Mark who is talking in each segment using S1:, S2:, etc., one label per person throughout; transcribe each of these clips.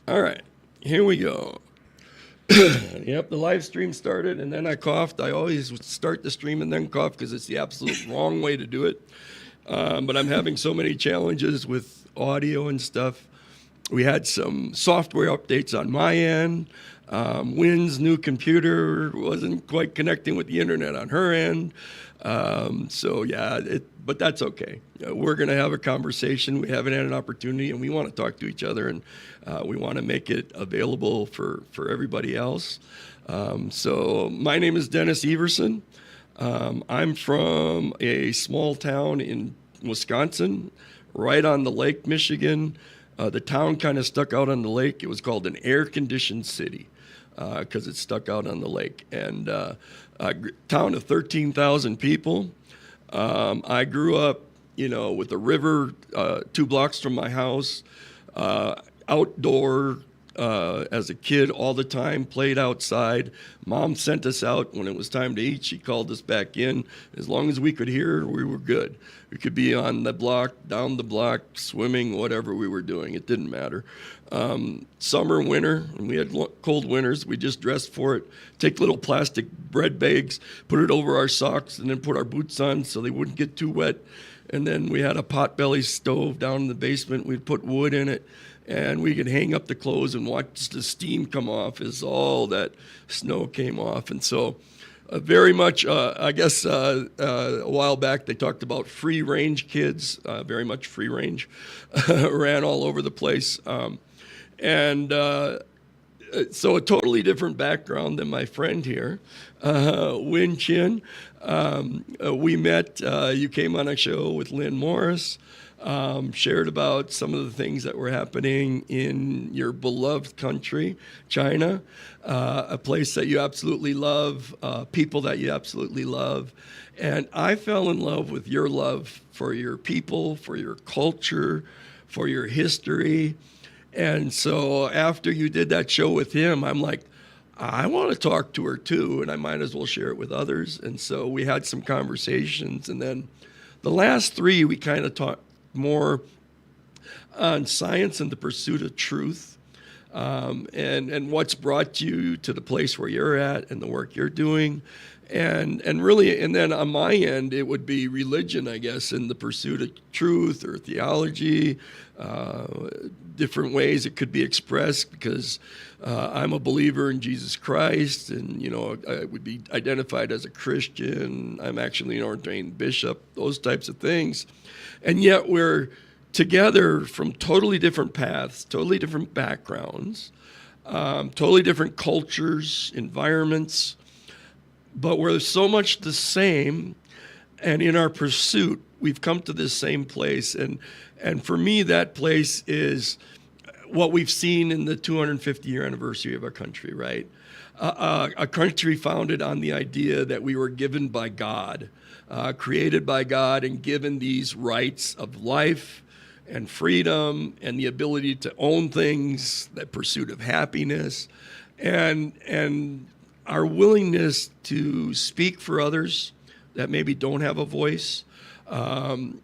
S1: All right, here we go. Yep, the live stream started, and then I coughed. I always would start the stream and then cough because it's the absolute wrong way to do it. But I'm having so many challenges with audio and stuff. We had some software updates on my end. Wynn's new computer wasn't quite connecting with the internet on her end. But that's okay. We're going to have a conversation. We haven't had an opportunity, and we want to talk to each other, and we want to make it available for everybody else. So my name is Dennis Eversen. I'm from a small town in Wisconsin, right on the Lake Michigan. The town kind of stuck out on the lake. It was called an air-conditioned city because it stuck out on the lake. And a town of 13,000 people. I grew up, with a river 2 blocks from my house, outdoor as a kid all the time, played outside. Mom sent us out when it was time to eat. She called us back in. As long as we could hear her, we were good. We could be on the block, down the block, swimming, whatever we were doing. It didn't matter. Summer, winter, and we had cold winters. We just dressed for it. Take little plastic bread bags, put it over our socks, and then put our boots on so they wouldn't get too wet. And then we had a potbelly stove down in the basement. We'd put wood in it, and we could hang up the clothes and watch the steam come off as all that snow came off. And so very much, a while back they talked about free-range kids, very much free-range, ran all over the place. So a totally different background than my friend here, Wen Chen. We met, you came on a show with Lynn Morris, shared about some of the things that were happening in your beloved country, China, a place that you absolutely love, people that you absolutely love. And I fell in love with your love for your people, for your culture, for your history. And so after you did that show with him, I'm like, I want to talk to her too, and I might as well share it with others. And so we had some conversations. And then the last 3, we kind of talked more on science and the pursuit of truth, and what's brought you to the place where you're at and the work you're doing. And then on my end, it would be religion, I guess, and the pursuit of truth or theology, different ways it could be expressed, because I'm a believer in Jesus Christ, and, I would be identified as a Christian. I'm actually an ordained bishop, those types of things. And yet we're together from totally different paths, totally different backgrounds, totally different cultures, environments, but we're so much the same, and in our pursuit, we've come to this same place. And for me, that place is what we've seen in the 250-year anniversary of our country, right? A country founded on the idea that we were given by God, created by God, and given these rights of life and freedom and the ability to own things, that pursuit of happiness, and our willingness to speak for others that maybe don't have a voice,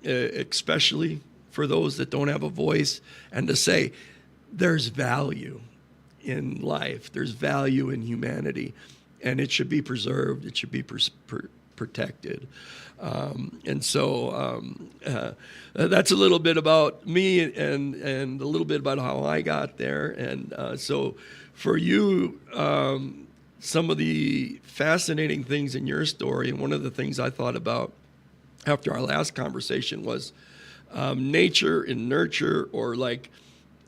S1: especially for those that don't have a voice, and to say there's value in life, there's value in humanity, and it should be preserved, it should be protected. That's a little bit about me and a little bit about how I got there. And so for you, some of the fascinating things in your story, and one of the things I thought about after our last conversation was nature and nurture, or like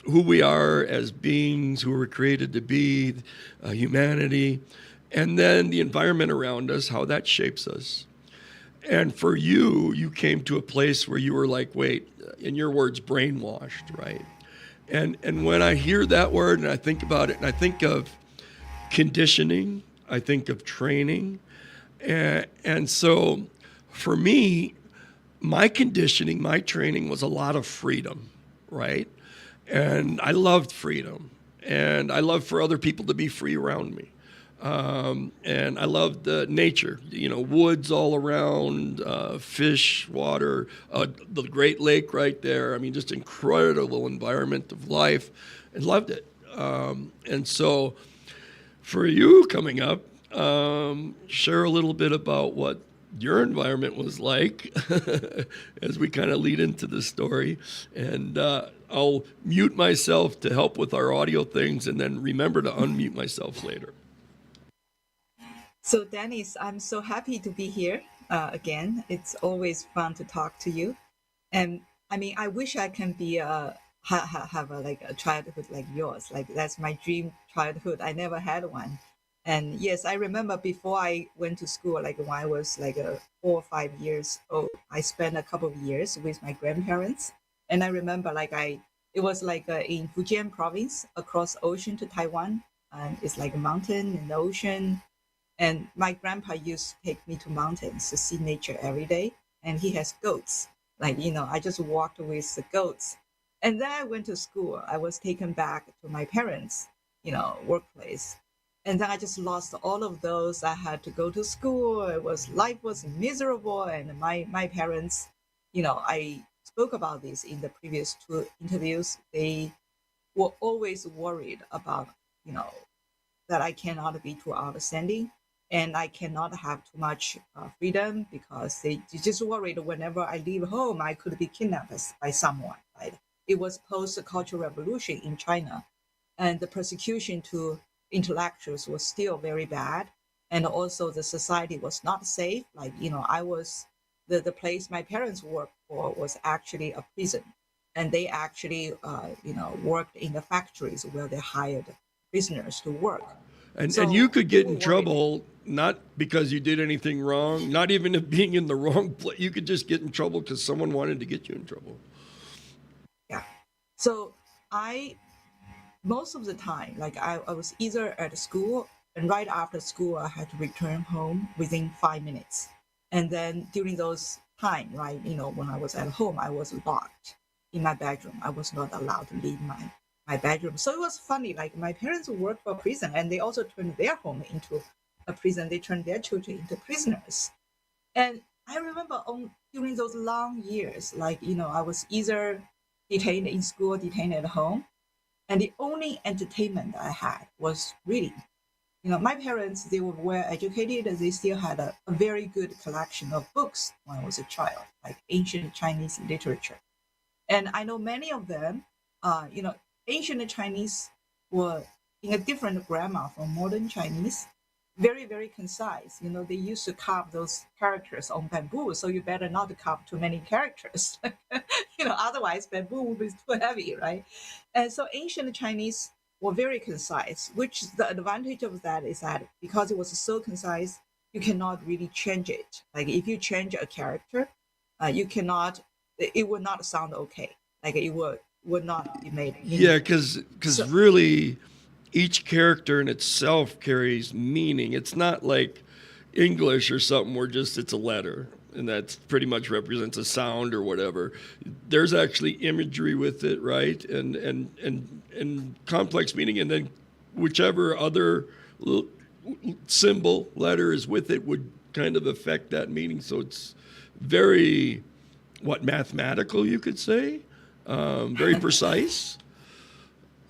S1: who we are as beings who were created to be, humanity, and then the environment around us, how that shapes us. And for you, you came to a place where you were like, wait, in your words, brainwashed, right? And when I hear that word and I think about it, and I think of conditioning, I think of training. And so for me, my conditioning, my training was a lot of freedom, right? And I loved freedom. And I loved for other people to be free around me. And I loved nature, woods all around, fish, water, the Great Lake right there. I mean, just incredible environment of life, and loved it. And so for you coming up, share a little bit about what your environment was like as we kind of lead into the story. And I'll mute myself to help with our audio things and then remember to unmute myself later.
S2: So, Dennis, I'm so happy to be here again. It's always fun to talk to you. And I mean, I wish I can be have a, like a childhood like yours. Like that's my dream childhood. I never had one. And yes, I remember before I went to school, like when I was like 4 or 5 years old, I spent a couple of years with my grandparents. And I remember it was like in Fujian province across ocean to Taiwan. And it's like a mountain and ocean, and my grandpa used to take me to mountains to see nature every day. And he has goats. I just walked with the goats. And then I went to school. I was taken back to my parents, workplace. And then I just lost all of those. I had to go to school. Life was miserable. And my parents, I spoke about this in the previous two interviews. They were always worried about, you know, that I cannot be too outstanding and I cannot have too much freedom because they just worried whenever I leave home, I could be kidnapped by someone. Right? It was post Cultural Revolution in China, and the persecution to intellectuals was still very bad, and also the society was not safe. I was the place my parents worked for was actually a prison, and they actually worked in the factories where they hired prisoners to work.
S1: And you
S2: So
S1: could
S2: they
S1: get
S2: were
S1: in
S2: worried.
S1: trouble not because you did anything wrong, not even if being in the wrong place. You could just get in trouble because someone wanted to get you in trouble.
S2: Yeah. So I most of the time, I was either at school, and right after school I had to return home within 5 minutes. And then during those time, right, when I was at home, I was locked in my bedroom. I was not allowed to leave my bedroom. So it was funny, like my parents worked for prison and they also turned their home into a prison. They turned their children into prisoners. And I remember during those long years, I was either detained in school, detained at home, and the only entertainment I had was reading. My parents, they were well educated. They still had a very good collection of books when I was a child, like ancient Chinese literature. And I know many of them, ancient Chinese were in a different grammar from modern Chinese, very, very concise. They used to carve those characters on bamboo, so you better not carve too many characters. Otherwise bamboo would be too heavy, right? And so ancient Chinese were very concise, which the advantage of that is that because it was so concise, you cannot really change it. Like if you change a character, you cannot, it would not sound okay. Like it would not be made
S1: Yeah,
S2: meaningful.
S1: because
S2: So
S1: really, each character in itself carries meaning. It's not like English or something where just it's a letter and that pretty much represents a sound or whatever. There's actually imagery with it, right? And complex meaning, and then whichever other symbol letter is with it would kind of affect that meaning. So it's very mathematical, you could say, very precise.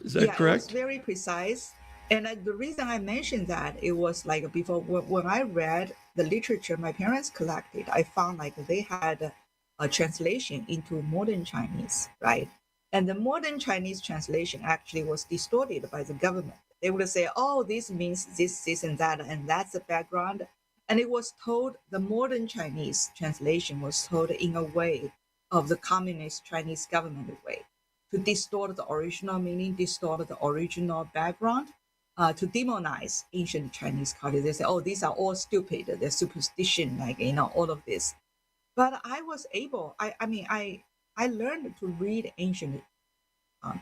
S1: Is that
S2: yeah, it was
S1: correct?
S2: very precise. And the reason I mentioned that, it was like before when I read the literature my parents collected, I found like they had a translation into modern Chinese, right? And the modern Chinese translation actually was distorted by the government. They would say, oh, this means this, and that, and that's the background. And it was told, the modern Chinese translation was told in a way of the communist Chinese government way, to distort the original meaning, distort the original background, to demonize ancient Chinese culture. They say, oh, these are all stupid, they're superstition, all of this. But I was able, I learned to read ancient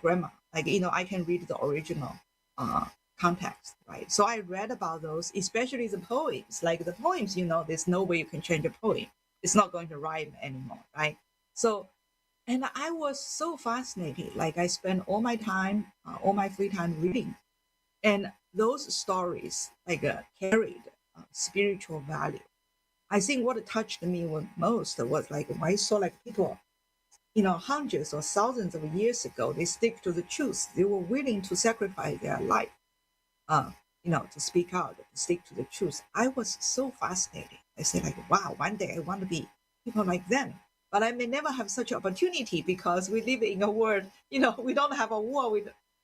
S2: grammar. I can read the original uh, context, right? So I read about those, especially the poems. Like the poems, there's no way you can change a poem. It's not going to rhyme anymore, right? So and I was so fascinated. Like I spent all my free time reading, and those stories carried spiritual value. I think what touched me most was like when I saw like people hundreds or thousands of years ago, they stick to the truth. They were willing to sacrifice their life, uh, to speak out, to stick to the truth. I was so fascinated. I said, like, wow, one day I want to be people like them. But I may never have such opportunity because we live in a world, we don't have a war.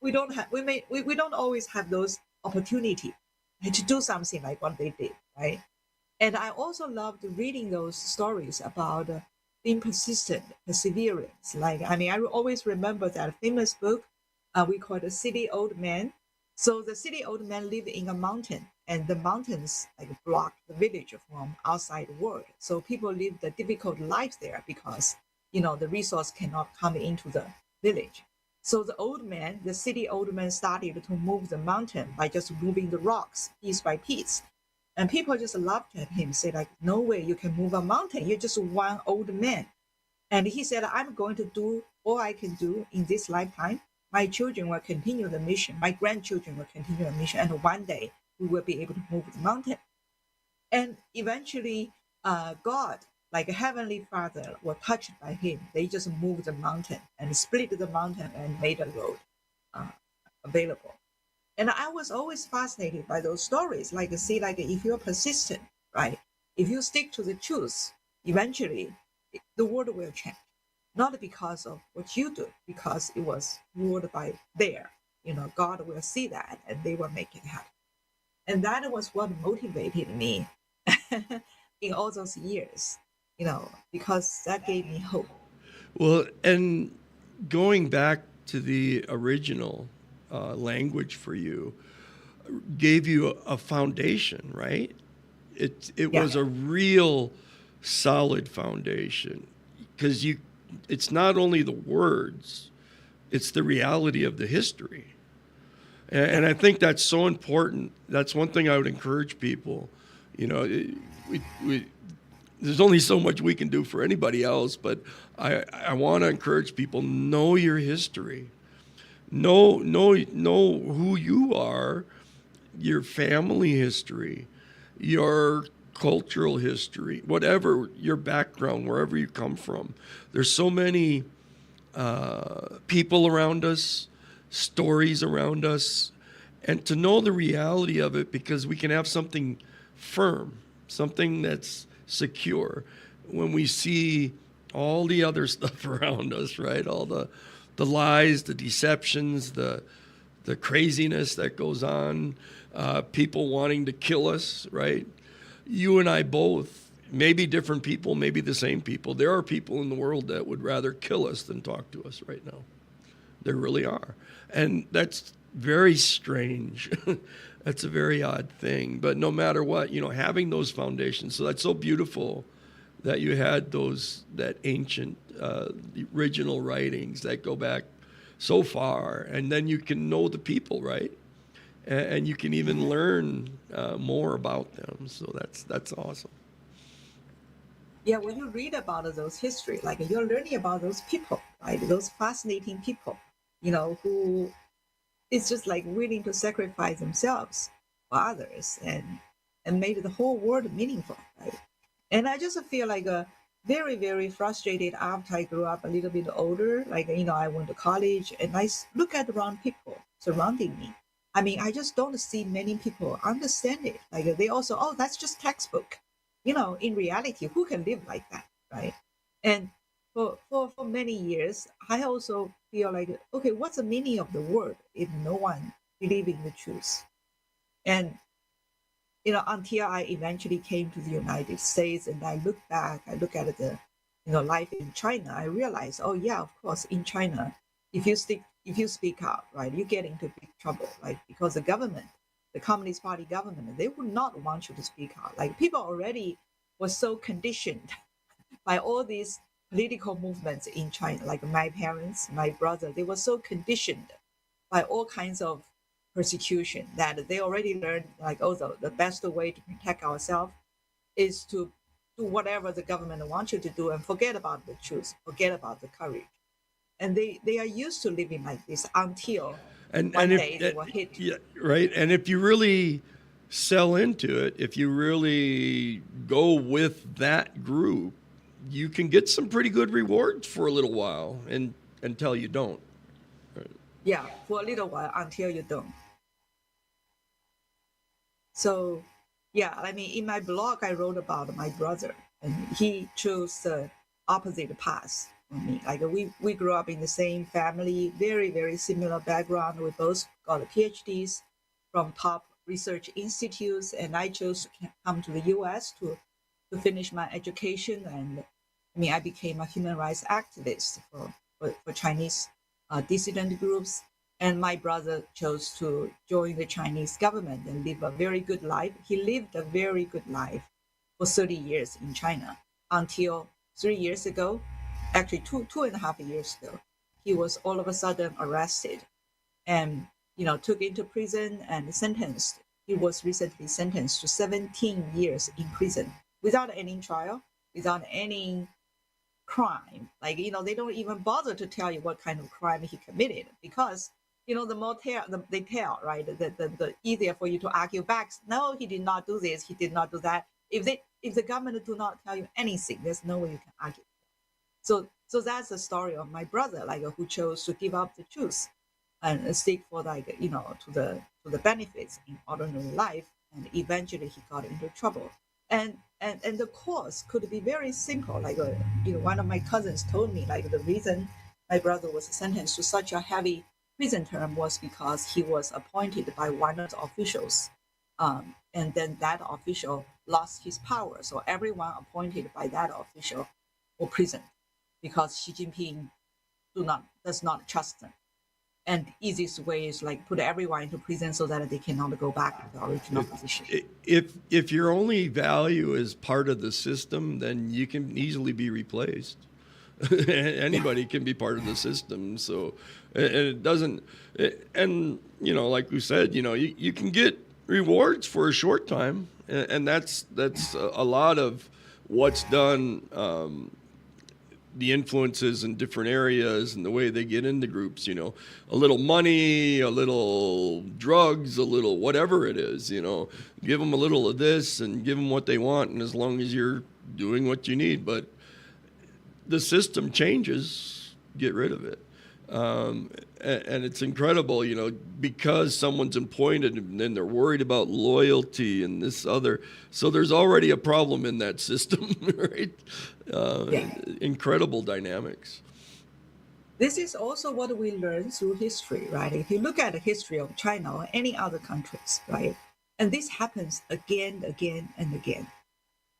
S2: We don't have, we don't always have those opportunity to do something like what they did, right? And I also loved reading those stories about being persistent, perseverance. Like, I mean, I always remember that famous book we call The City Old Man. So the city old man lived in a mountain, and the mountains like blocked the village from outside world. So people lived a difficult life there because the resource cannot come into the village. So the city old man, started to move the mountain by just moving the rocks piece by piece. And people just laughed at him, said, like, no way you can move a mountain. You're just one old man. And he said, I'm going to do all I can do in this lifetime. My children will continue the mission. My grandchildren will continue the mission. And one day we will be able to move the mountain. And eventually, God, like a heavenly father, was touched by him. They just moved the mountain and split the mountain and made a road uh, available. And I was always fascinated by those stories. Like, see, like if you're persistent, right? If you stick to the truth, eventually the world will change. Not because of what you do, because it was ruled by there. God will see that and they will make it happen. And that was what motivated me in all those years, because that gave me hope.
S1: Well, and going back to the original language for you gave you a foundation, right? It
S2: Yeah.
S1: was a real solid foundation because it's not only the words, it's the reality of the history. And I think that's so important. That's one thing I would encourage people. We there's only so much we can do for anybody else, but I want to encourage people, know your history. Know who you are, your family history, your cultural history, whatever your background, wherever you come from. There's so many people around us, stories around us, and to know the reality of it, because we can have something firm, something that's secure when we see all the other stuff around us, right? All the lies, the deceptions, the craziness that goes on, people wanting to kill us, right? You and I both, maybe different people, maybe the same people. There are people in the world that would rather kill us than talk to us right now. There really are. And that's very strange. That's a very odd thing. But no matter what, having those foundations. So that's so beautiful that you had that ancient, the original writings that go back so far. And then you can know the people, right? And you can even learn more about them. So that's awesome.
S2: Yeah, when you read about those history, like you're learning about those people, right? Those fascinating people, who is just like willing to sacrifice themselves for others and made the whole world meaningful, right? And I just feel like very, very frustrated after I grew up a little bit older. Like, I went to college and look at around people surrounding me. I mean, I just don't see many people understand it. Like, they also, oh, that's just textbook. In reality, who can live like that, right? And for many years, I also feel like, okay, what's the meaning of the word if no one believes in the truth? And until I eventually came to the United States and I look back, I look at the, life in China, I realize, oh yeah, of course, in China, if you speak out, right, you get into big trouble, right? Because the government, the Communist Party government, they would not want you to speak out. Like people already were so conditioned by all these political movements in China, like my parents, my brother, they were so conditioned by all kinds of persecution that they already learned like, oh, the best way to protect ourselves is to do whatever the government wants you to do and forget about the truth, forget about the courage. And they are used to living like this until
S1: And
S2: one
S1: if
S2: day they were hit.
S1: yeah, right. And if you really sell into it, if you really go with that group, you can get some pretty good rewards for a little while, and until you don't.
S2: Yeah, for a little while until you don't. So, yeah, I mean, in my blog, I wrote about my brother, and he chose the opposite path from me. Like we grew up in the same family, very, very similar background. We both got PhDs from top research institutes, and I chose to come to the US to finish my education. And I mean, I became a human rights activist for Chinese dissident groups. And my brother chose to join the Chinese government and live a very good life. He lived a very good life for 30 years in China until 3 years ago, actually two and a half years ago, he was all of a sudden arrested and took into prison and sentenced. He was recently sentenced to 17 years in prison without any trial, without any crime. Like, they don't even bother to tell you what kind of crime he committed because, the more they tell, right, the easier for you to argue back. No, he did not do this. He did not do that. If the government do not tell you anything, there's no way you can argue. So that's the story of my brother, like who chose to give up the truth and stick for to the benefits in ordinary life, and eventually he got into trouble. And the cause could be very simple. Like one of my cousins told me, like the reason my brother was sentenced to such a heavy prison term was because he was appointed by one of the officials, and then that official lost his power. So everyone appointed by that official were prisoned because Xi Jinping does not trust them. And the easiest way is like put everyone into prison so that they cannot go back to the original position.
S1: If your only value is part of the system, then you can easily be replaced. Anybody can be part of the system. So it doesn't, and like we said, you can get rewards for a short time, and that's a lot of what's done. The influences in different areas and the way they get into groups, a little money, a little drugs, a little whatever it is, give them a little of this and give them what they want. And as long as you're doing what you need, but the system changes, get rid of it. And it's incredible, because someone's appointed and then they're worried about loyalty and this other. So there's already a problem in that system, right? Incredible dynamics.
S2: This is also what we learn through history, right? If you look at the history of China or any other countries, right? And this happens again, and again.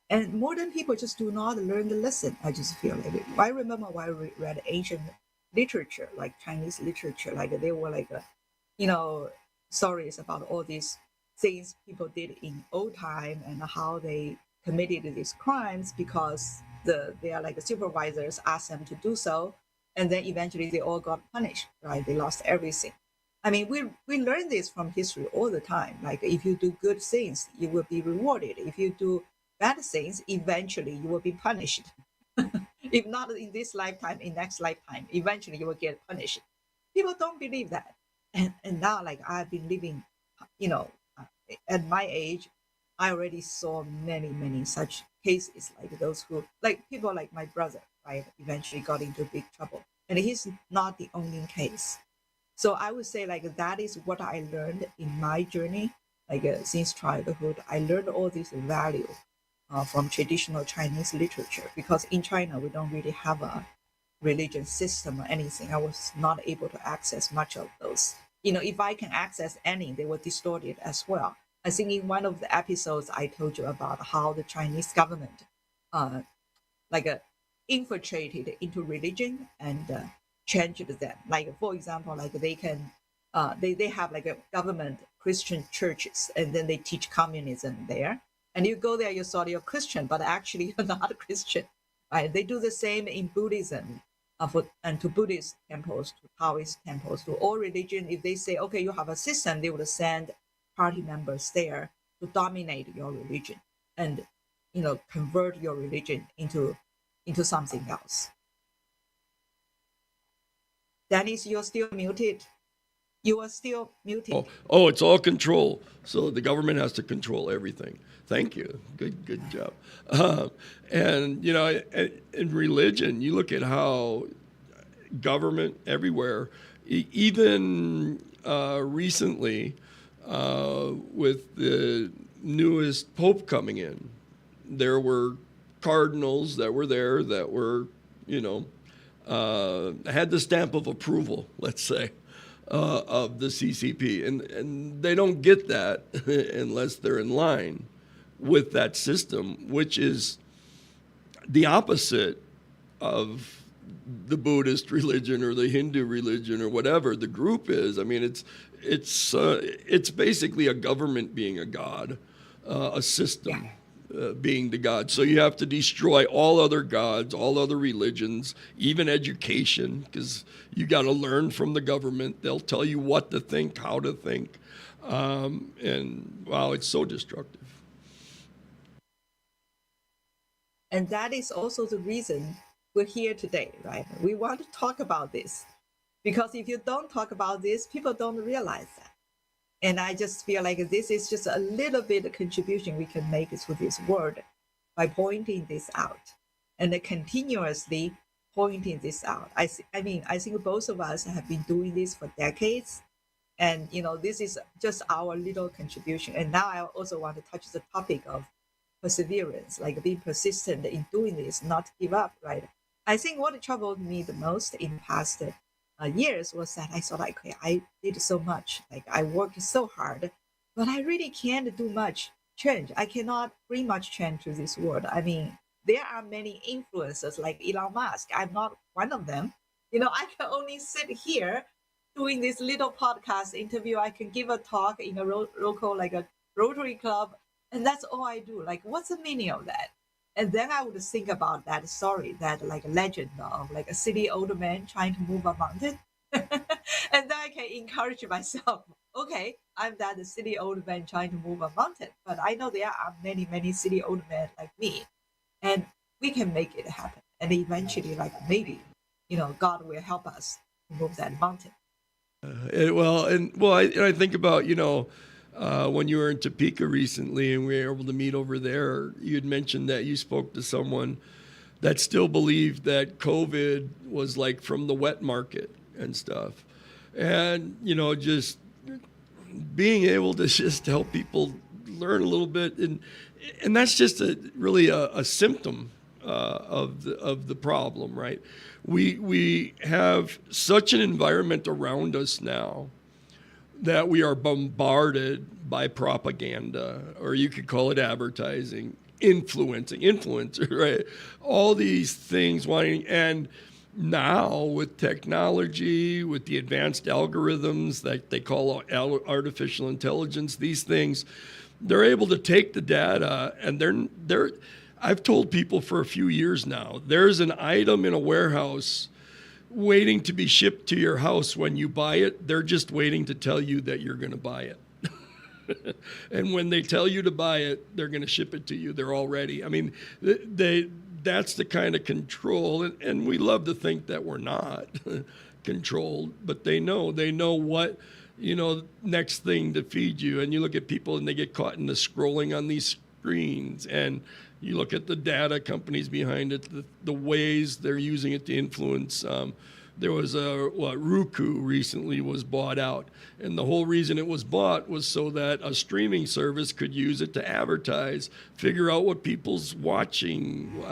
S2: And modern people just do not learn the lesson. I just feel like it. I remember when I read ancient literature, like Chinese literature, like they were like, stories about all these things people did in old time and how they committed these crimes because they are like the supervisors asked them to do so, and then eventually they all got punished, right? They lost everything. I mean, we learn this from history all the time. Like if you do good things, you will be rewarded. If you do bad things, eventually you will be punished. If not in this lifetime, in next lifetime, eventually you will get punished. People don't believe that. And now, like I've been living, at my age, I already saw many such cases like those who, like people like my brother, right, eventually got into big trouble. And he's not the only case. So I would say like that is what I learned in my journey, like since childhood. I learned all these values from traditional Chinese literature because in China we don't really have a religion system or anything. I was not able to access much of those. If I can access any, they were distorted as well. I think in one of the episodes I told you about how the Chinese government uh, like infiltrated into religion and changed them. Like for example, like they can they have like a government Christian churches and then they teach communism there. And you go there, you thought you're Christian, but actually you're not a Christian. Right? They do the same in Buddhism. And to Buddhist temples, to Taoist temples, to all religion, if they say, okay, you have a system, they would send party members there to dominate your religion and convert your religion into something else. Dennis, you're still muted. You are still muted.
S1: Oh, it's all control. So the government has to control everything. Thank you. Good job. And in religion, you look at how government everywhere, even recently, with the newest pope coming in, there were cardinals that were there that were, had the stamp of approval, let's say, of the CCP. And they don't get that unless they're in line with that system, which is the opposite of the Buddhist religion or the Hindu religion or whatever the group is. I mean, it's basically a government being a god, a system being the god. So you have to destroy all other gods, all other religions, even education, because you got to learn from the government. They'll tell you what to think, how to think, and wow, it's so destructive.
S2: And that is also the reason we're here today, right? We want to talk about this because if you don't talk about this, people don't realize that. And I just feel like this is just a little bit of contribution we can make to this world by pointing this out and then continuously pointing this out. I think both of us have been doing this for decades. And, this is just our little contribution. And now I also want to touch the topic of perseverance, like being persistent in doing this, not give up, right? I think what troubled me the most in past years was that I thought, like, okay, I did so much, like I worked so hard, but I really can't do much change. I cannot bring much change to this world. I mean, there are many influencers like Elon Musk. I'm not one of them. I can only sit here doing this little podcast interview. I can give a talk in a local, like a Rotary Club, and that's all I do. Like, what's the meaning of that? And then I would think about that story, that like a legend of like a silly old man trying to move a mountain. And then I can encourage myself, okay, I'm that silly old man trying to move a mountain. But I know there are many, many silly old men like me. And we can make it happen. And eventually, like maybe, God will help us to move that mountain.
S1: I think about, when you were in Topeka recently and we were able to meet over there, you had mentioned that you spoke to someone that still believed that COVID was like from the wet market and stuff. And, just being able to just help people learn a little bit. And that's just really a symptom of the problem, right? We have such an environment around us now that we are bombarded by propaganda, or you could call it advertising, influencer, right? All these things and now with technology, with the advanced algorithms that they call artificial intelligence, these things, they're able to take the data and I've told people for a few years now, there's an item in a warehouse waiting to be shipped to your house. When you buy it, they're just waiting to tell you that you're going to buy it. And when they tell you to buy it, they're going to ship it to you. They're all ready. I mean, that's the kind of control. And we love to think that we're not controlled, but they know what, next thing to feed you. And you look at people and they get caught in the scrolling on these screens, and you look at the data companies behind it, the ways they're using it to influence. There was Roku recently was bought out. And the whole reason it was bought was so that a streaming service could use it to advertise, figure out what people's watching,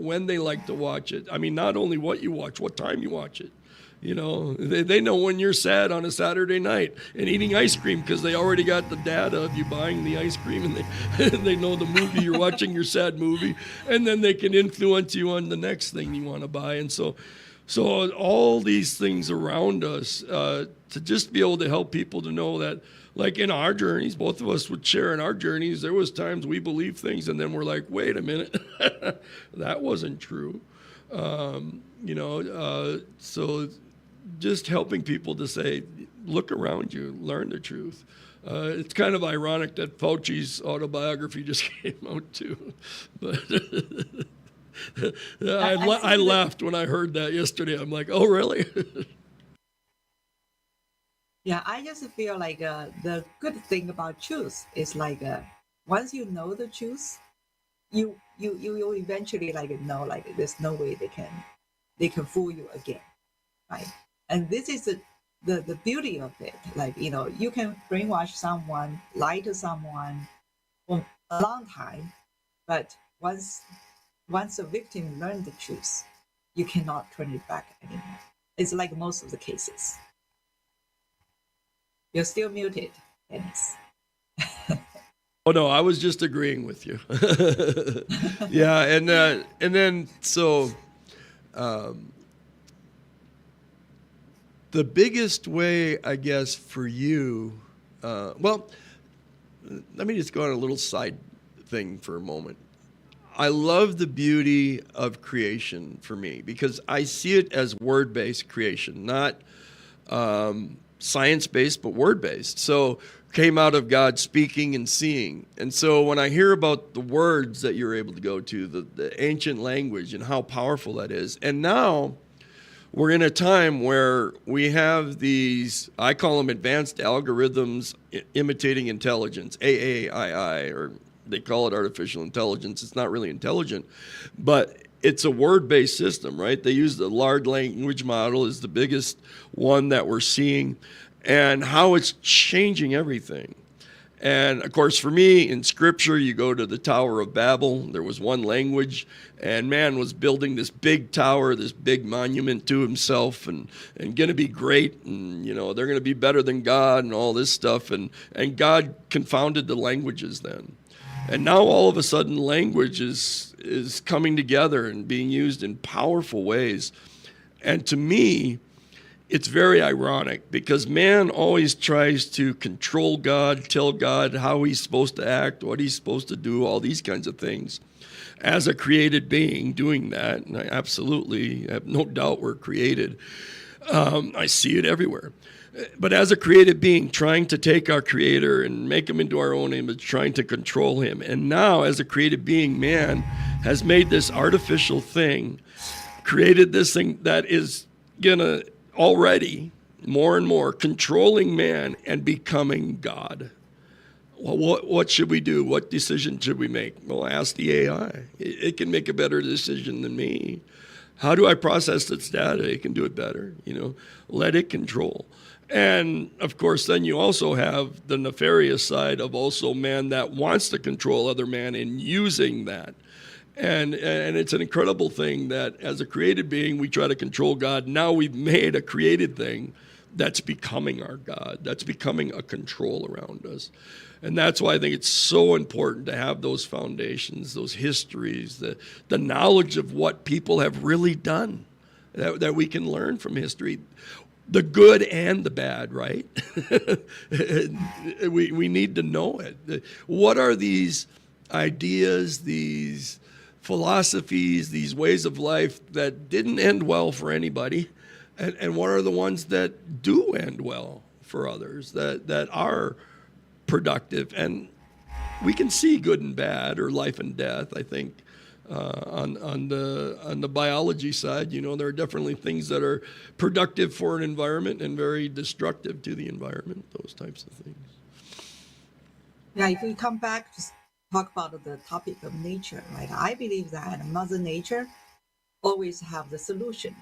S1: when they like to watch it. I mean, not only what you watch, what time you watch it. They know when you're sad on a Saturday night and eating ice cream because they already got the data of you buying the ice cream, and they know the movie you're watching, your sad movie, and then they can influence you on the next thing you want to buy. And so all these things around us, to just be able to help people to know that, like in our journeys, both of us would share in our journeys, there was times we believed things and then we're like, wait a minute, that wasn't true. So just helping people to say, look around you, learn the truth. It's kind of ironic that Fauci's autobiography just came out too. But I laughed when I heard that yesterday. I'm like, oh, really?
S2: Yeah, I just feel like the good thing about truth is like once you know the truth, you eventually like know like there's no way they can fool you again, right? And this is the beauty of it. Like you can brainwash someone, lie to someone for a long time, but once the victim learned the truth, you cannot turn it back anymore. It's like most of the cases. You're still muted, Dennis.
S1: Oh no, I was just agreeing with you. Yeah, and then so the biggest way, I guess, for you, well, let me just go on a little side thing for a moment. I love the beauty of creation for me because I see it as word based creation, not science based, but word based. So came out of God speaking and seeing. And so when I hear about the words that you're able to go to, the ancient language and how powerful that is, and now we're in a time where we have these, I call them advanced algorithms imitating intelligence, AAII, or they call it artificial intelligence. It's not really intelligent, but it's a word-based system, right? They use the large language model is the biggest one that we're seeing, and how it's changing everything. And of course, for me, in scripture, you go to the Tower of Babel. There was one language, and man was building this big tower, this big monument to himself, and going to be great. And, they're going to be better than God and all this stuff. And God confounded the languages then. And now all of a sudden, language is coming together and being used in powerful ways. And to me, it's very ironic because man always tries to control God, tell God how he's supposed to act, what he's supposed to do, all these kinds of things. As a created being doing that, and I absolutely have no doubt we're created. I see it everywhere. But as a created being, trying to take our creator and make him into our own image, trying to control him. And now, as a created being, man has made this artificial thing, created this thing that is going to already more and more controlling man and becoming God. Well, what should we do? What decision should we make? Well, ask the AI. It can make a better decision than me. How do I process its data? It can do it better. Let it control. And of course, then you also have the nefarious side of also man that wants to control other man and using that. And it's an incredible thing that as a created being, we try to control God. Now we've made a created thing that's becoming our God, that's becoming a control around us. And that's why I think it's so important to have those foundations, those histories, the knowledge of what people have really done, that we can learn from history. The good and the bad, right? we need to know it. What are these ideas, these philosophies, these ways of life that didn't end well for anybody, and what are the ones that do end well for others, that are productive? And we can see good and bad, or life and death, I think. On the biology side, there are definitely things that are productive for an environment and very destructive to the environment, those types of things.
S2: Yeah, if we come back to talk about the topic of nature, right? I believe that Mother Nature always have the solution.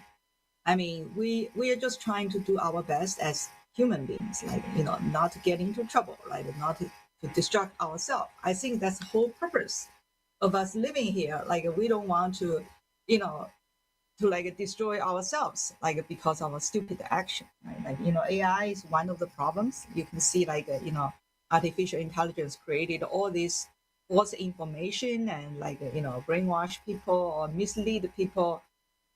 S2: I mean, we are just trying to do our best as human beings, like not to get into trouble, right? Not to distract ourselves. I think that's the whole purpose of us living here. Like we don't want to, to like destroy ourselves, like because of a stupid action, right? Like AI is one of the problems. You can see like artificial intelligence created all this false information and like brainwash people or mislead people,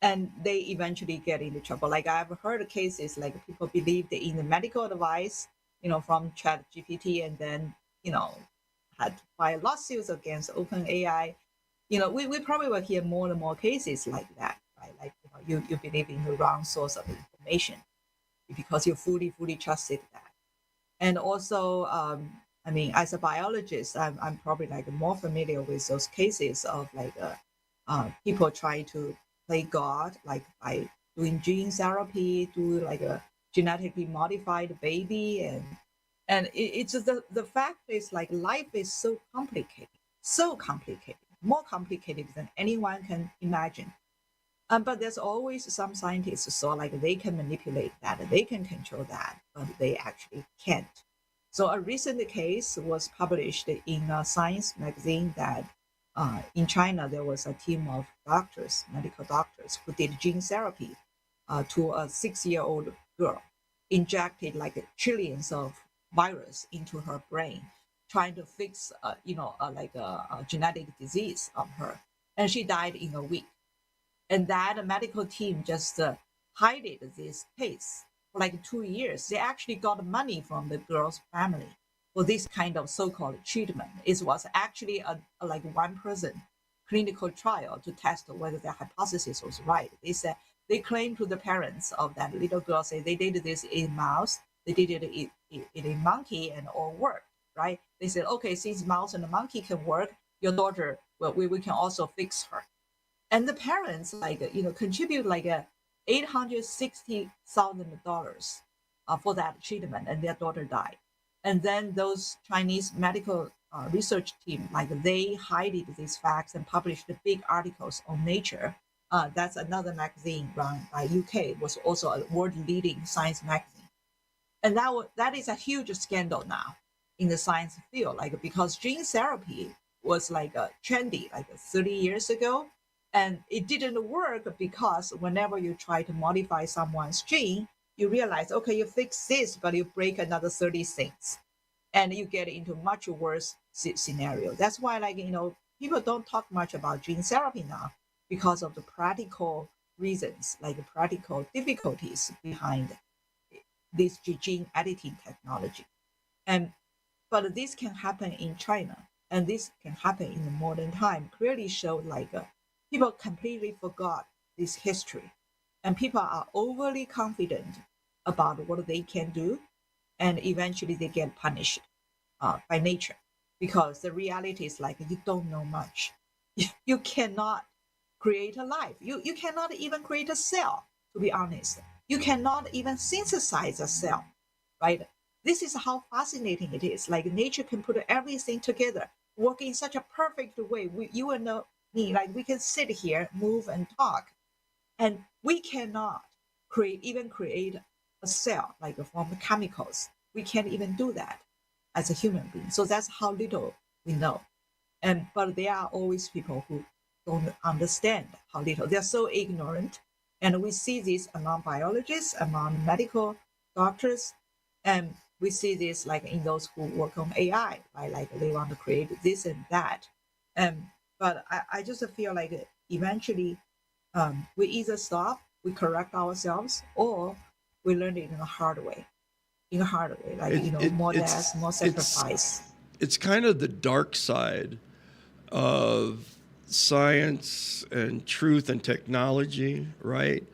S2: and they eventually get into trouble. Like I've heard cases like people believed in the medical advice from Chat GPT, and then had to file lawsuits against OpenAI. We probably will hear more and more cases like that, right? Like you believe in the wrong source of information because you fully trusted that. And also, I mean, as a biologist, I'm probably like more familiar with those cases of like people trying to play God, like by doing gene therapy, do like genetically modified baby, and it's just the fact is like life is so complicated, more complicated than anyone can imagine. But there's always some scientists so like they can manipulate that, they can control that, but they actually can't. So a recent case was published in a science magazine that in China there was a team of doctors, medical doctors, who did gene therapy to a 6-year-old girl, injected like trillions of virus into her brain, trying to fix, like a genetic disease of her, and she died in a week. And that medical team just hid this case for like 2 years. They actually got money from the girl's family for this kind of so-called treatment. It was actually a like one person clinical trial to test whether their hypothesis was right. They said they claimed to the parents of that little girl, say they did this in mouse, they did it in monkey, and all worked, right? They said, okay, since mouse and the monkey can work, your daughter, well, we can also fix her. And the parents like contribute like $860,000 for that treatment, and their daughter died. And then those Chinese medical research team, like they hid these facts and published the big articles on Nature. That's another magazine run by UK, was also a world leading science magazine. And that is a huge scandal now in the science field, like because gene therapy was like trendy like 30 years ago, and it didn't work because whenever you try to modify someone's gene, you realize, okay, you fix this, but you break another 30 things, and you get into much worse scenario. That's why, like, people don't talk much about gene therapy now because of the practical reasons, like practical difficulties behind this gene editing technology. And but this can happen in China, and this can happen in the modern time. Clearly showed like people completely forgot this history, and people are overly confident about what they can do, and eventually they get punished by nature, because the reality is like you don't know much. You cannot create a life. You cannot even create a cell, to be honest. You cannot even synthesize a cell, right? This is how fascinating it is. Like nature can put everything together, work in such a perfect way. You and me, like we can sit here, move and talk, and we cannot create a cell like from chemicals. We can't even do that as a human being. So that's how little we know. And but there are always people who don't understand how little. They're so ignorant. And we see this among biologists, among medical doctors, and we see this like in those who work on AI, right? Like they want to create this and that. But I just feel like eventually we either stop, we correct ourselves, or we learn it in a hard way. In a hard way, like more death, more sacrifice.
S1: It's kind of the dark side of science and truth and technology, right?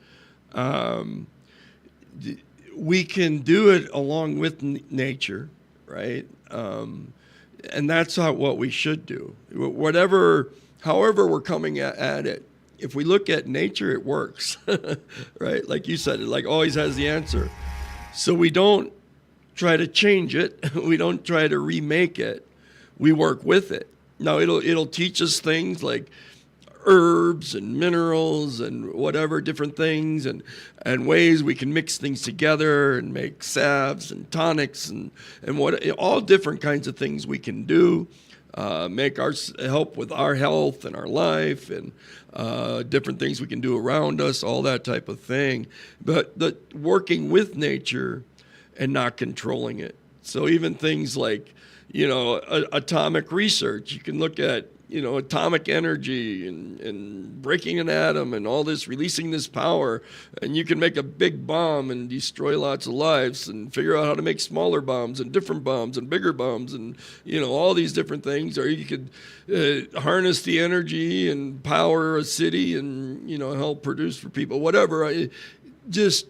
S1: We can do it along with nature, right? And that's not what we should do. However we're coming at it, if we look at nature, it works, right? Like you said, it like always has the answer. So we don't try to change it. We don't try to remake it. We work with it. Now it'll teach us things like herbs and minerals and whatever different things and ways we can mix things together and make salves and tonics and what all different kinds of things we can do, make our help with our health and our life and different things we can do around us, all that type of thing. But the working with nature and not controlling it. So even things like, atomic research, you can look at, atomic energy and breaking an atom and all this, releasing this power, and you can make a big bomb and destroy lots of lives and figure out how to make smaller bombs and different bombs and bigger bombs and, all these different things. Or you could harness the energy and power a city and, help produce for people, whatever. Just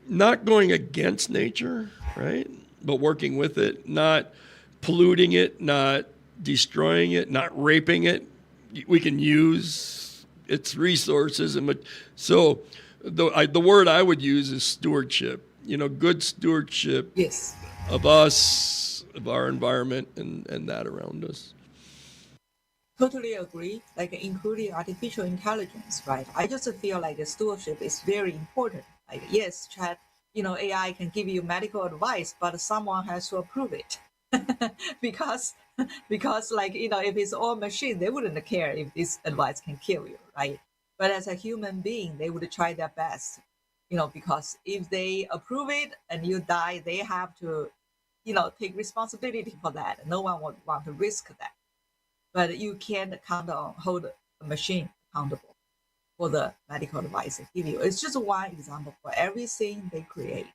S1: not going against nature, right? But working with it, not polluting it, not destroying it, not raping it. We can use its resources. So the word I would use is stewardship. good stewardship
S2: Yes.
S1: of us, of our environment, and that around us.
S2: Totally agree. Like including artificial intelligence, right? I just feel like the stewardship is very important. Like yes, chat, AI can give you medical advice, but someone has to approve it. because because like if it's all machine, they wouldn't care if this advice can kill you, right? But as a human being, they would try their best. Because if they approve it and you die, they have to, take responsibility for that. No one would want to risk that, but you can't hold a machine accountable for the medical advice they give you. It's just one example. For everything they create,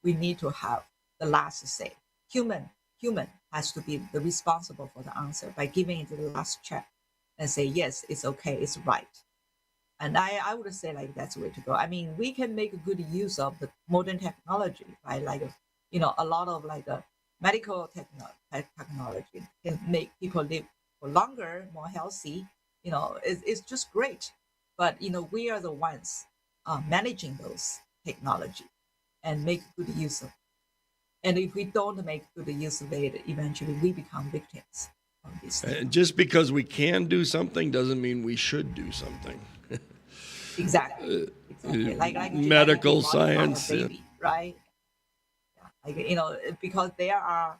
S2: we need to have the last say. Human has to be the responsible for the answer by giving it the last check and say yes, it's okay, it's right. And I would say like that's the way to go. I mean, we can make good use of the modern technology, right? Like a lot of like medical technology can make people live for longer, more healthy. It's just great. But we are the ones managing those technology and make good use of it. And if we don't make good use of it, eventually we become victims of this thing.
S1: And just because we can do something doesn't mean we should do something.
S2: Exactly. Like
S1: Medical
S2: genetically modify a
S1: science.
S2: baby, right? Yeah. Like because there are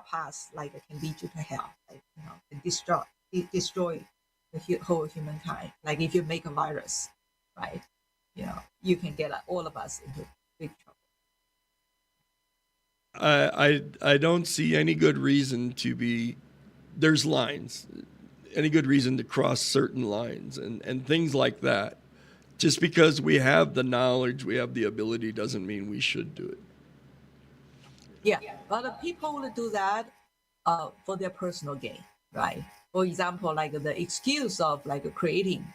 S2: paths like it can lead you to hell, like can destroy the whole humankind. Like if you make a virus, right? You can get all of us into big trouble.
S1: I don't see any good reason to be. There's lines. Any good reason to cross certain lines and things like that. Just because we have the knowledge, we have the ability, doesn't mean we should do it.
S2: Yeah, but people will do that for their personal gain, right? For example, like the excuse of like creating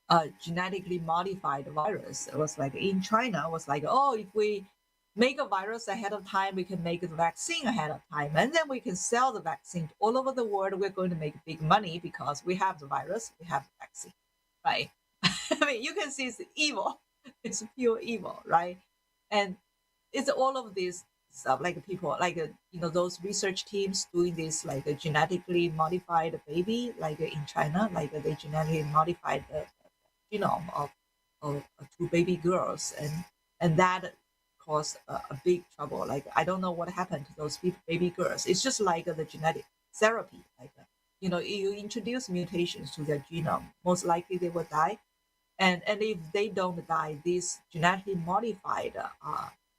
S2: a genetically modified virus. It was like in China, was like, oh, if we make a virus ahead of time, we can make the vaccine ahead of time, and then we can sell the vaccine all over the world. We're going to make big money because we have the virus, we have the vaccine, right? I mean, you can see it's evil. It's pure evil, right? And it's all of this stuff, like people, like those research teams doing this, like a genetically modified baby, like in China, like they genetically modified the genome of two baby girls, and that caused a big trouble. Like I don't know what happened to those baby girls. It's just like the genetic therapy, like you introduce mutations to their genome, most likely they will die, and if they don't die, this genetically modified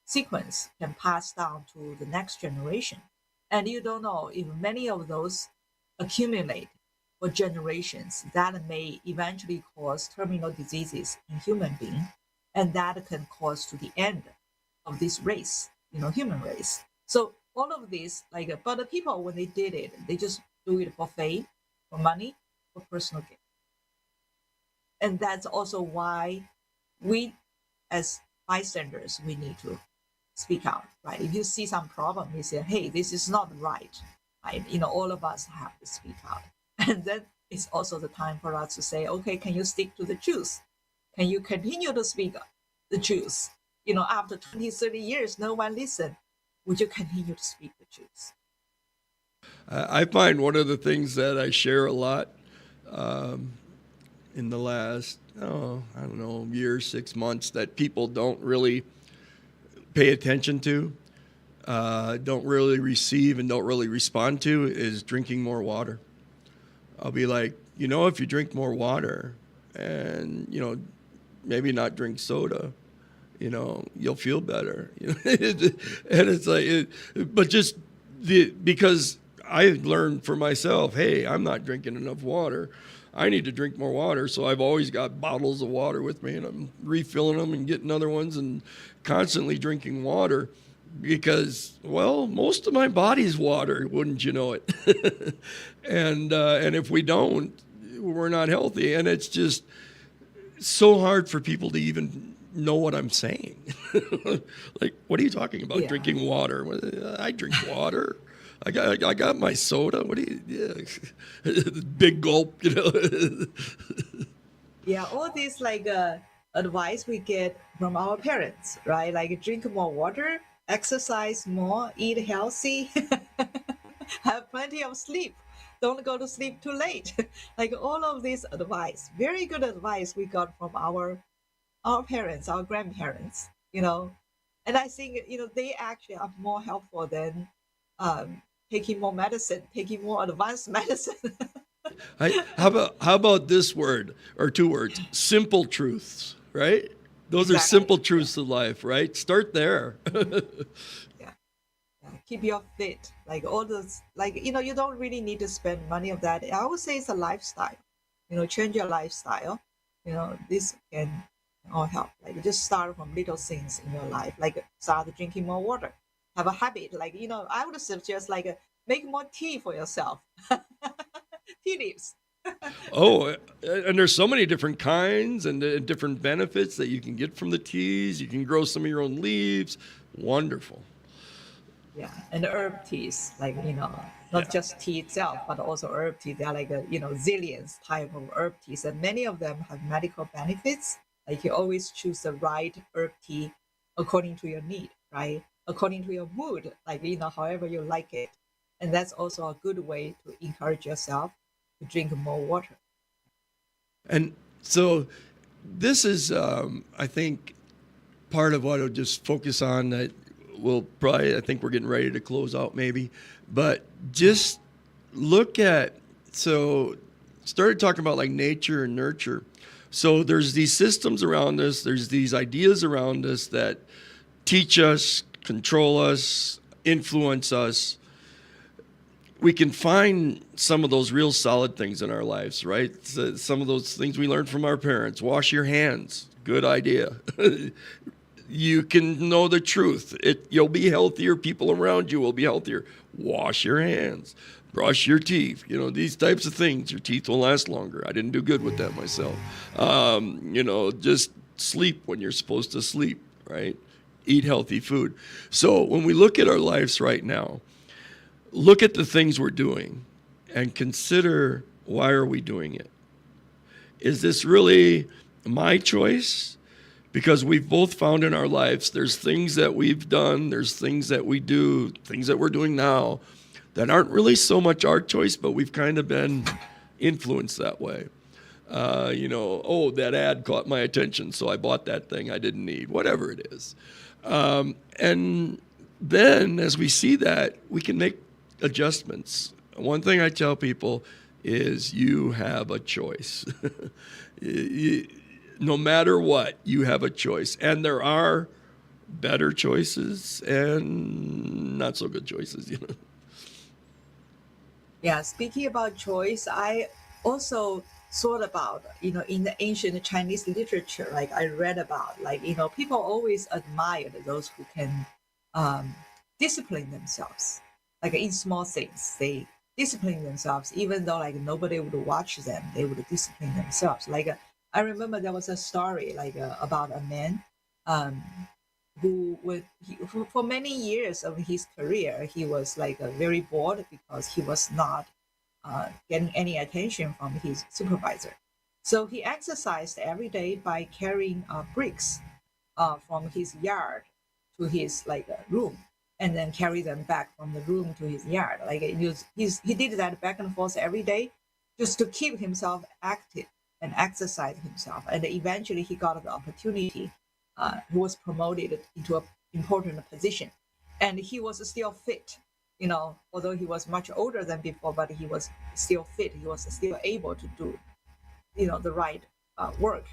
S2: sequence can pass down to the next generation. And you don't know if many of those accumulate for generations, that may eventually cause terminal diseases in human beings, and that can cause to the end of this race, human race. So all of this, like, but the people when they did it, they just do it for fame, for money, for personal gain. And that's also why we, as bystanders, we need to speak out, right? If you see some problem, you say, hey, this is not right, right? All of us have to speak out. And then it's also the time for us to say, okay, can you stick to the truth? Can you continue to speak the truth? After 20, 30 years, no one listened. Would you continue to speak the truth?
S1: I find one of the things that I share a lot in the last, I don't know, year, 6 months that people don't really pay attention to, don't really receive and don't really respond to is drinking more water. I'll be like, if you drink more water and, maybe not drink soda, you'll feel better. And it's like, but just because I learned for myself, hey, I'm not drinking enough water. I need to drink more water. So I've always got bottles of water with me and I'm refilling them and getting other ones and constantly drinking water because, well, most of my body's water, wouldn't you know it? And if we don't, we're not healthy. And it's just so hard for people to even know what I'm saying. Like, what are you talking about?
S2: Yeah.
S1: Drinking water? I drink water. I got my soda. What do you? Yeah, big gulp.
S2: Yeah, all these like advice we get from our parents, right? Like drink more water, exercise more, eat healthy, have plenty of sleep. Don't go to sleep too late. Like all of this advice, very good advice we got from our parents, our grandparents, And I think, they actually are more helpful than taking more medicine, taking more advanced medicine.
S1: How about this word or two words? Simple truths, right? Those are
S2: Exactly.
S1: simple truths of life, right? Start there.
S2: Yeah. Yeah. Keep your fit. Like all those, like, you don't really need to spend money of that. I would say it's a lifestyle. Change your lifestyle. This can all help. Like just start from little things in your life, like start drinking more water. Have a habit. Like, I would suggest like make more tea for yourself. Tea leaves.
S1: Oh, and there's so many different kinds and different benefits that you can get from the teas. You can grow some of your own leaves. Wonderful.
S2: Yeah, and herb teas, like
S1: Yeah.
S2: not just tea itself, but also herb tea. There are like zillions type of herb teas, and many of them have medical benefits. Like you always choose the right herb tea according to your need, right? According to your mood, like however you like it, and that's also a good way to encourage yourself to drink more water.
S1: And so this is, I think, part of what I'll just focus on. That we'll probably, I think we're getting ready to close out maybe, but just look at, so started talking about like nature and nurture. So there's these systems around us, there's these ideas around us that teach us, control us, influence us. We can find some of those real solid things in our lives, right? So some of those things we learned from our parents. Wash your hands. Good idea. You can know the truth. You'll be healthier. People around you will be healthier. Wash your hands. Brush your teeth. These types of things. Your teeth will last longer. I didn't do good with that myself. Just sleep when you're supposed to sleep, right? Eat healthy food. So when we look at our lives right now, look at the things we're doing and consider, why are we doing it? Is this really my choice? Because we've both found in our lives there's things that we've done, there's things that we do, things that we're doing now that aren't really so much our choice, but we've kind of been influenced that way. Oh, that ad caught my attention, so I bought that thing I didn't need, whatever it is. And then as we see that, we can make adjustments. One thing I tell people is you have a choice. No matter what, you have a choice. And there are better choices and not so good choices,
S2: Yeah, speaking about choice, I also thought about, in the ancient Chinese literature, like I read about, like, people always admired those who can discipline themselves. Like in small things, they discipline themselves, even though like nobody would watch them, they would discipline themselves. Like I remember there was a story like about a man um, who for many years of his career he was like very bored because he was not getting any attention from his supervisor. So he exercised every day by carrying bricks from his yard to his like room, and then carry them back from the room to his yard. Like he did that back and forth every day, just to keep himself active and exercise himself. And eventually, he got the opportunity. He was promoted into an important position, and he was still fit. Although he was much older than before, but he was still fit. He was still able to do, the right work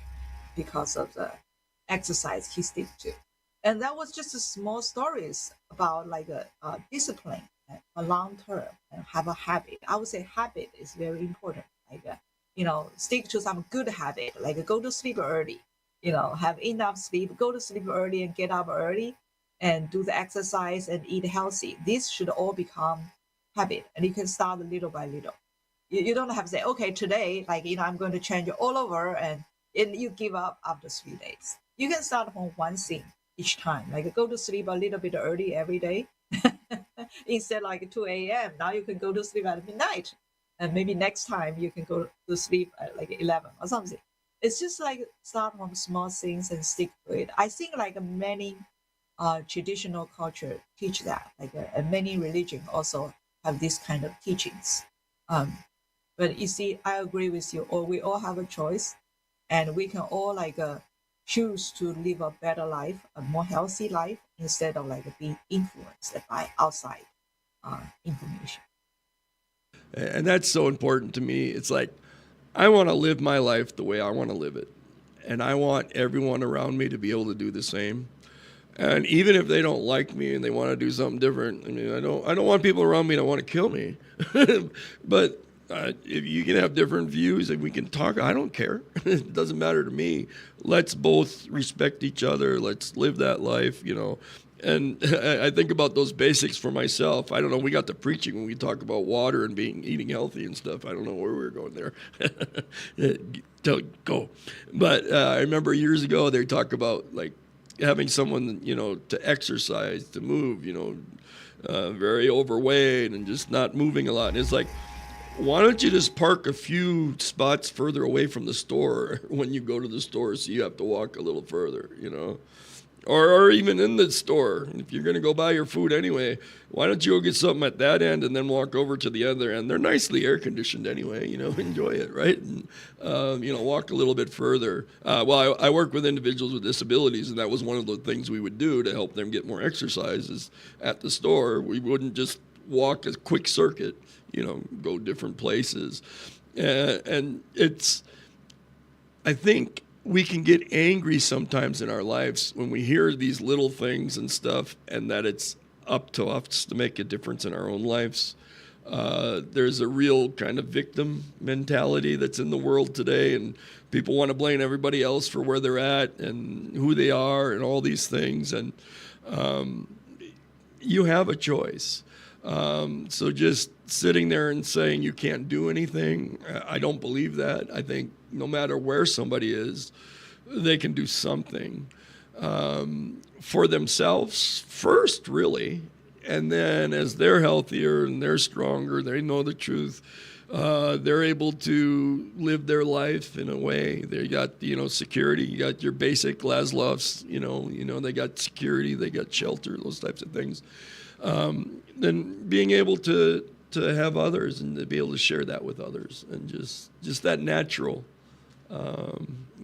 S2: because of the exercise he stick to. And that was just a small stories about like a discipline, a long term, and have a habit. I would say habit is very important. Like stick to some good habit, like go to sleep early. Have enough sleep, go to sleep early, and get up early, and do the exercise and eat healthy. This should all become habit, and you can start little by little. You don't have to say, okay, today, like I'm going to change it all over, and you give up after 3 days. You can start from one thing each time, like go to sleep a little bit early every day. Instead like 2 a.m. Now you can go to sleep at midnight, and maybe next time you can go to sleep at like 11 or something. It's just like start from small things and stick to it. I think like many traditional culture teach that, like many religion also have this kind of teachings. Um, but you see, I agree with you. Or we all have a choice, and we can all like choose to live a better life, a more healthy life, instead of like being influenced by outside information.
S1: And that's so important to me. It's like, I want to live my life the way I want to live it. And I want everyone around me to be able to do the same. And even if they don't like me and they want to do something different, I mean, I don't want people around me that want to kill me. But if you can have different views and we can talk, I don't care. It doesn't matter to me. Let's both respect each other. Let's live that life, you know. And I think about those basics for myself. I don't know. We got to preaching when we talk about water and eating healthy and stuff. I don't know where we were going there. Don't go. But I remember years ago they talk about like having someone, you know, to exercise, to move, you know, very overweight and just not moving a lot. And it's like, why don't you just park a few spots further away from the store when you go to the store, so you have to walk a little further, you know? Or even in the store, if you're going to go buy your food anyway, why don't you go get something at that end and then walk over to the other end? They're nicely air conditioned anyway, you know, enjoy it, right? And, you know, walk a little bit further. Well, I work with individuals with disabilities, and that was one of the things we would do to help them get more exercises at the store. We wouldn't just walk a quick circuit, you know, go different places. And it's, I think we can get angry sometimes in our lives when we hear these little things and stuff, and that it's up to us to make a difference in our own lives. There's a real kind of victim mentality that's in the world today, and people want to blame everybody else for where they're at and who they are and all these things. And you have a choice. So just sitting there and saying you can't do anything, I don't believe that. I think no matter where somebody is, they can do something for themselves first, really. And then as they're healthier and they're stronger, they know the truth, they're able to live their life in a way. They got, you know, security. You got your basic Laszlo's, you know, they got security, they got shelter, those types of things. Then being able to have others and to be able to share that with others, and just that natural,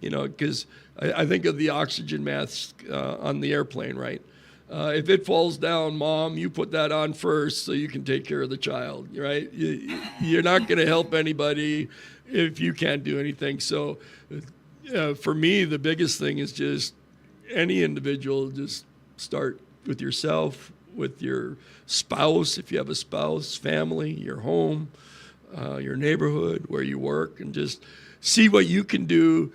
S1: you know, because I think of the oxygen mask on the airplane, right? If it falls down, Mom, you put that on first so you can take care of the child, right? You're not going to help anybody if you can't do anything. So for me, the biggest thing is just any individual, just start with yourself, with your spouse, if you have a spouse, family, your home, your neighborhood, where you work, and just see what you can do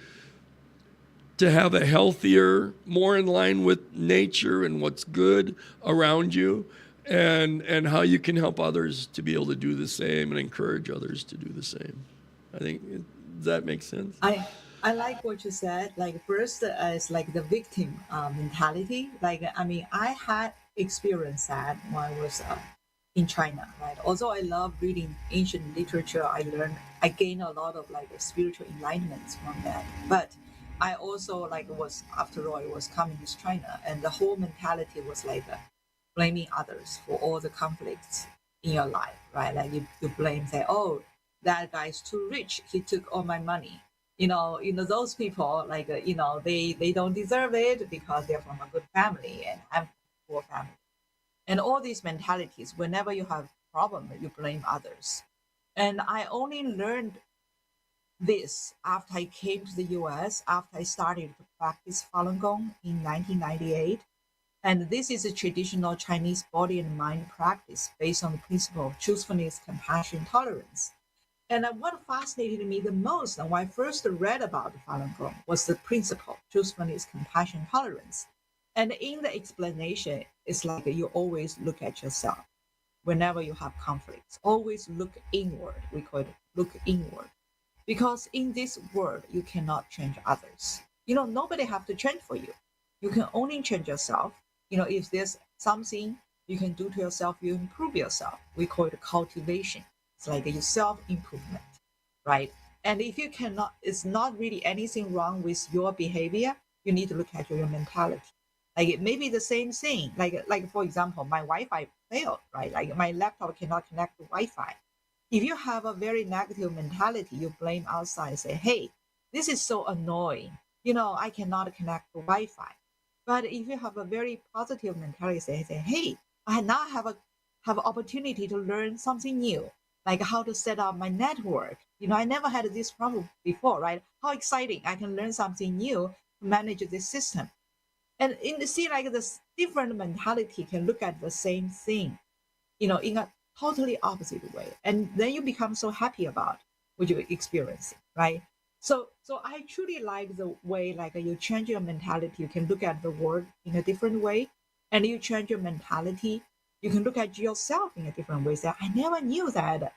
S1: to have a healthier, more in line with nature and what's good around you, and how you can help others to be able to do the same and encourage others to do the same. I think, does that make sense?
S2: I like what you said. Like first, is like the victim mentality. Like I mean, I had experienced that when I was in China, right? Although I love reading ancient literature, I gained a lot of like spiritual enlightenment from that. But I also like was after all, it was communist China, and the whole mentality was like blaming others for all the conflicts in your life, right? Like you blame, say, oh, that guy's too rich, he took all my money. Those people like they don't deserve it because they're from a good family and I'm from a poor family. And all these mentalities, whenever you have problem, you blame others. And I only learned this after I came to the US, after I started to practice Falun Gong in 1998. And this is a traditional Chinese body and mind practice based on the principle of truthfulness, compassion, tolerance. And what fascinated me the most, and when I first read about Falun Gong, was the principle, truthfulness, compassion, tolerance. And in the explanation, it's like you always look at yourself whenever you have conflicts. Always look inward. We call it look inward. Because in this world, you cannot change others. Nobody have to change for you. You can only change yourself. If there's something you can do to yourself, you improve yourself. We call it cultivation. It's like your self improvement, right? And if you cannot, it's not really anything wrong with your behavior. You need to look at your mentality. Like it may be the same thing. Like for example, my Wi-Fi failed, right? Like my laptop cannot connect to Wi-Fi. If you have a very negative mentality, you blame outside, say, "Hey, this is so annoying. I cannot connect to Wi-Fi." But if you have a very positive mentality, say, "Hey, I now have opportunity to learn something new, like how to set up my network. I never had this problem before, right? How exciting! I can learn something new to manage this system." And see, like this different mentality can look at the same thing, in a totally opposite way. And then you become so happy about what you're experiencing, right? So I truly like the way like you change your mentality. You can look at the world in a different way, and you change your mentality. You can look at yourself in a different way. Say, I never knew that.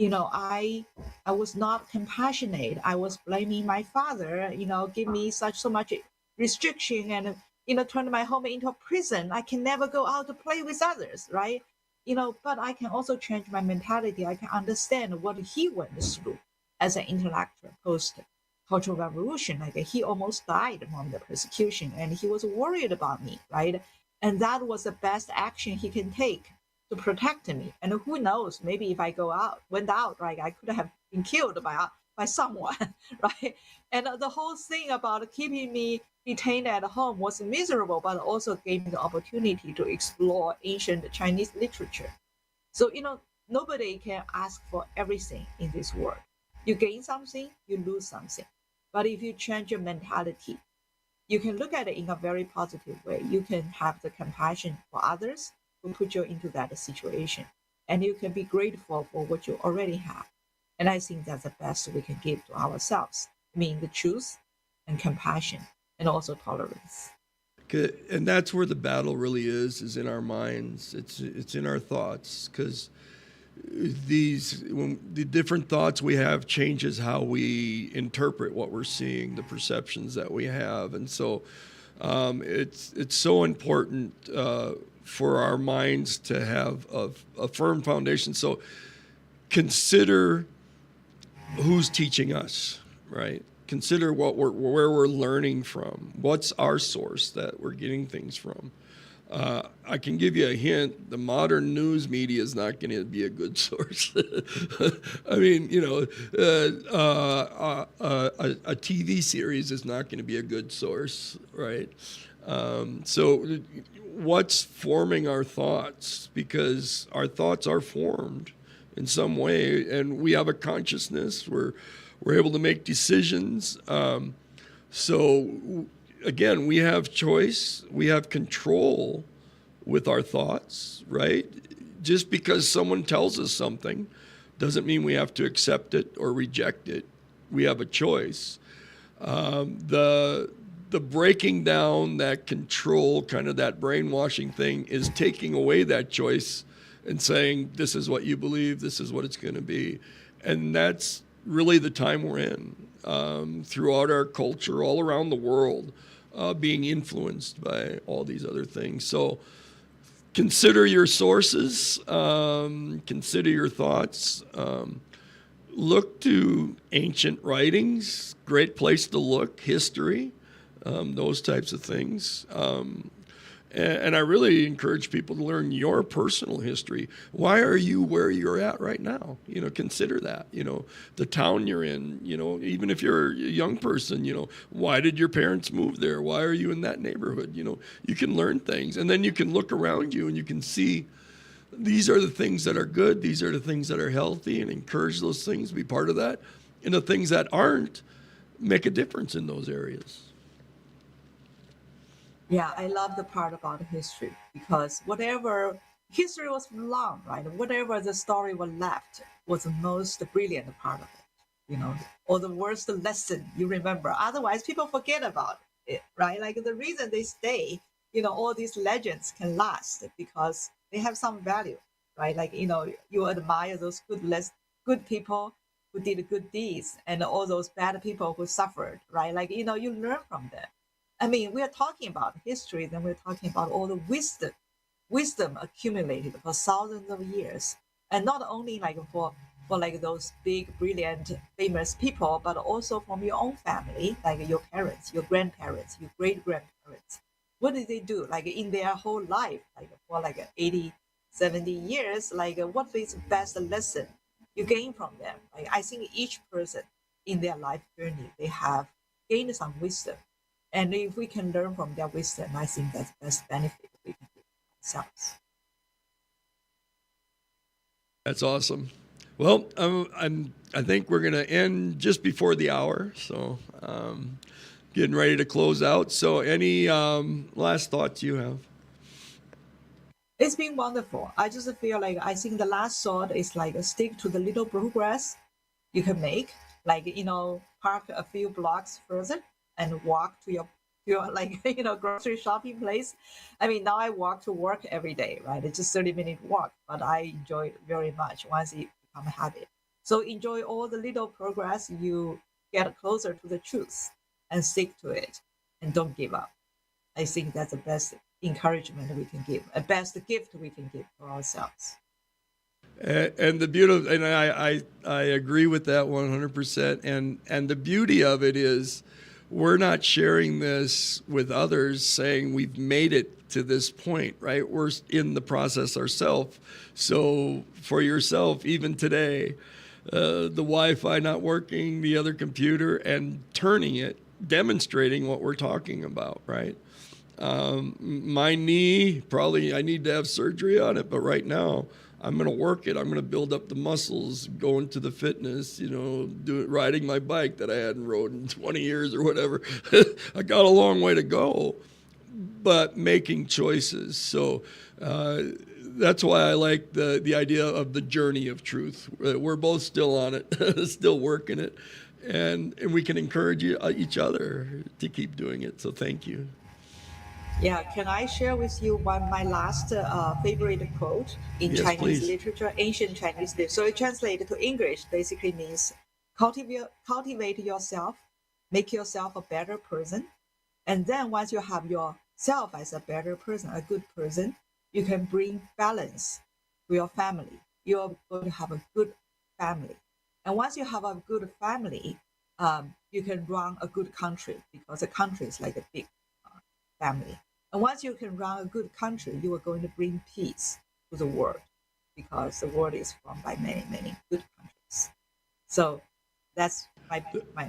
S2: I was not compassionate. I was blaming my father. Give me so much restriction and turn my home into a prison. I can never go out to play with others, right? But I can also change my mentality. I can understand what he went through as an intellectual post Cultural Revolution. Like he almost died from the persecution, and he was worried about me, right? And that was the best action he can take to protect me. And who knows, maybe if I went out, right, I could have been killed by someone, right? And the whole thing about keeping me detained at home was miserable, but also gave me the opportunity to explore ancient Chinese literature. So, nobody can ask for everything in this world. You gain something, you lose something. But if you change your mentality, you can look at it in a very positive way. You can have the compassion for others who put you into that situation. And you can be grateful for what you already have. And I think that's the best we can give to ourselves. I mean, the truth and compassion and also tolerance.
S1: And that's where the battle really is in our minds. It's in our thoughts, because the different thoughts we have changes how we interpret what we're seeing, the perceptions that we have. And so it's so important for our minds to have a firm foundation. So consider who's teaching us, right? Consider where we're learning from. What's our source that we're getting things from? I can give you a hint. The modern news media is not going to be a good source. I mean, a TV series is not going to be a good source, right? So what's forming our thoughts? Because our thoughts are formed in some way, and we have a consciousness. We're able to make decisions. So again, we have choice, we have control with our thoughts, right? Just because someone tells us something doesn't mean we have to accept it or reject it. We have a choice. The breaking down that control, kind of that brainwashing thing, is taking away that choice and saying, this is what you believe, this is what it's going to be. And that's really the time we're in, throughout our culture, all around the world, being influenced by all these other things. So consider your sources, consider your thoughts, look to ancient writings, great place to look, history, those types of things. And I really encourage people to learn your personal history. Why are you where you're at right now? Consider that. The town you're in. Even if you're a young person, why did your parents move there? Why are you in that neighborhood? You can learn things, and then you can look around you and you can see these are the things that are good. These are the things that are healthy, and encourage those things, be part of that. And the things that aren't, make a difference in those areas.
S2: Yeah, I love the part about history, because whatever history was long, right? Whatever the story was left was the most brilliant part of it, or the worst lesson you remember. Otherwise, people forget about it, right? Like the reason they stay, all these legends can last because they have some value, right? Like, you admire those good people who did good deeds, and all those bad people who suffered, right? Like, you learn from them. I mean, we are talking about history, then we're talking about all the wisdom accumulated for thousands of years, and not only like for for like those big, brilliant, famous people, but also from your own family, like your parents, your grandparents, your great grandparents. What did they do? Like in their whole life, like for like 80, 70 years, like what is the best lesson you gain from them? Like I think each person in their life journey, they have gained some wisdom. And if we can learn from their wisdom, I think that's the best benefit we can give ourselves.
S1: That's awesome. Well, I think we're going to end just before the hour. So getting ready to close out. So any last thoughts you have?
S2: It's been wonderful. I just feel like I think the last thought is like stick to the little progress you can make. Like, park a few blocks further and walk to your like, grocery shopping place. I mean, now I walk to work every day, right? It's just 30-minute walk, but I enjoy it very much once it become a habit. So enjoy all the little progress you get closer to the truth and stick to it and don't give up. I think that's the best encouragement we can give, a best gift we can give to ourselves.
S1: And the beauty, and I agree with that 100%. And the beauty of it is, we're not sharing this with others, saying we've made it to this point, right? We're in the process ourselves. So for yourself, even today, the Wi-Fi not working, the other computer, and turning it, demonstrating what we're talking about, right? My knee, probably I need to have surgery on it, but right now I'm going to work it. I'm going to build up the muscles, going to the fitness, riding my bike that I hadn't rode in 20 years or whatever. I got a long way to go, but making choices. So that's why I like the idea of the journey of truth. We're both still on it, still working it, and we can encourage each other to keep doing it. So thank you.
S2: Yeah, can I share with you my last favorite quote in
S1: Yes,
S2: Chinese
S1: please.
S2: literature, ancient Chinese literature? So it translated to English basically means cultivate yourself, make yourself a better person. And then once you have yourself as a better person, a good person, you can bring balance to your family. You're going to have a good family. And once you have a good family, you can run a good country because a country is like a big family. And once you can run a good country, you are going to bring peace to the world because the world is run by many, many good countries. So that's my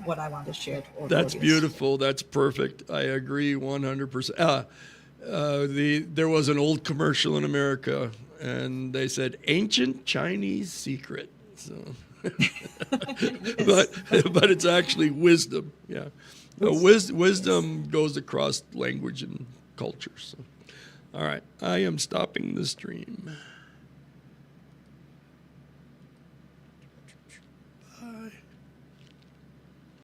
S2: what I want to share to all the
S1: That's
S2: audience.
S1: beautiful. That's perfect. I agree 100%. There was an old commercial in America, and they said ancient Chinese secret. So,
S2: Yes.
S1: but it's actually wisdom. Yeah, wisdom goes across language and culture. So, all right, I am stopping the stream.